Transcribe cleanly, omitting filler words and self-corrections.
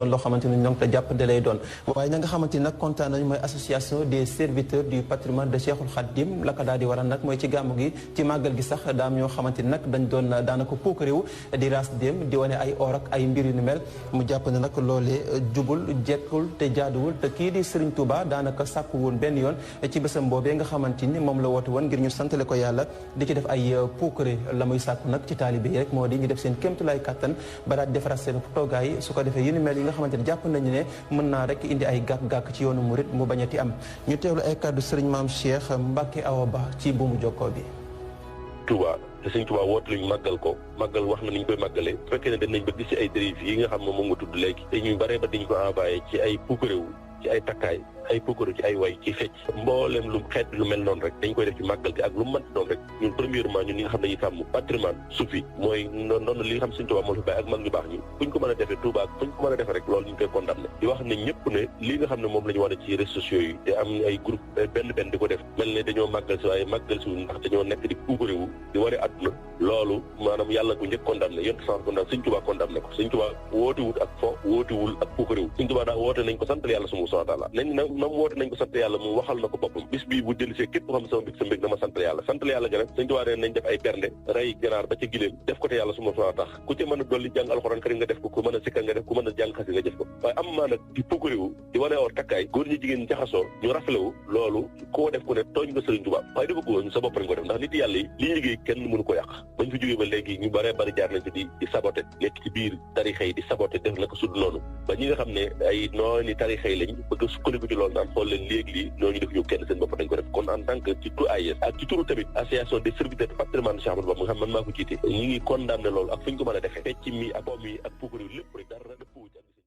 loo xamante ni ñoom te jàppante lay doon waaye ña nga xamante ni nag kontaan nañu mooy association des serviteurs du patrimoine de Cheikhul Khadim la ko daal di waral nag mooy ci gàmmu gi ci màggal gi sax daam ñoo xamante ni nag dañ doon daanaka puuk réew di ras dem di wane ay or ak ay mbir yu ni mel mu jàpp ne nag loolee jubul jekkul te jaaduwul te kii di Serigne Touba daanaka sàkku woon benn yoon ci bésam boobee nga xamante ni moom la woote woon ngir ñu santale ko yàlla di ci def ay puukare la muy sàkku nag ci taalibe yi rek moo di ñu def seen kéemtulaay kàttan ba daal defaraat seen toogaay su ko defee yu ni mel yi nga xamante ni jàpp nañu ne mën naa rek indi ay gàkk-gàkk ci yoonu murit mu bañati am ñu teewlu ay kàddu Serigne Mame Cheikh Mbackè Awa Ba ci buumu jokkoo bi. Touba te Sëñ Touba woote lañu màggal ko màggal wax na ni ñu koy màggalee bu fekkee ne dañ nañ ba gis ci ay dérive yi nga xam ne moom nga tudd léegi te ñu baree ba dañu ko envoyé ci ay puukaréew ci ay takkaay ay puukaréew ci ay way ci fecc mbooleem lu xeet lu mel noonu rek dañ koy def ci màggal gi ak lu mu mënti doon rek ñun premièrement ñun ñi nga xam ne dañuy sàmm patrimoine suufi mooy noonu li nga xam Sëñ Touba moo fi bàyyi ak mag ñu baax ñi buñ ko mën a defee Touba buñ ko mën a defee rek loolu ñu ngi koy condamné di wax ne ñëpp ne li nga xam ne moom la ñu wane ci réseaux sociaux yi te am ay groupe benn di ko def mel ne dañoo màggal si waaye màggal si ndax dañoo nekk di puukaréewu di wane àdduna loolu maanaam yàlla ko njëkk condamné yéen sens condamné Sëñ Touba condamné ko Sëñ Touba wootewut ak fo wootewul ak puukaréewu Sëñ Touba daa woote nañ ko sant yàlla subhaanahu wa taala nam woote nañ ko sant yàlla mu waxal na ko boppam bis bii bu dellusee képp xam sama mbég sa mbég dama sant yàlla ga nag Sëñ Touba nee nañ def ay bernde rey ganaar ba ca giléem def ko te yàlla subhaanahu wa taala tax ku ci mën a dolli jàng alxuraan karim nga def ko ku mën a sikkar nga def ku mën a jàng xasi nga def ko waaye am maa nag di puukaréewu di wane or takkaay góor ñi jigéen ñi jaxasoo ñu raflewu loolu koo def ku ne tooñ nga Sëriñ Touba waaye dafa ko sa bopp lañ ko def ndax nit yàlla yi li ñu liggéey kenn mënu ko yàq bañ fi jógee ba léegi ñu bare bari jaar nañ fi di saboté nekk ci biir tarixa yi di saboté def na ko sudd noonu ba ñi nga xam ne ay nooni tarixa yi lañ bëgg a sukkandiku ci loolu naan xool leen léegi lii ñooñu def ñu kenn seen bopp dañ ko def kon en tant que ci tout AIS ak ci turu tamit association des serviteurs du patrimoine Cheikh Ahmadou Bamba nga xam man maa ko jiite ñi ngi condamné loolu ak fu ñu ko mën a defee fecc mi ak pom mi ak puukar yi lépp rek dara dëppoo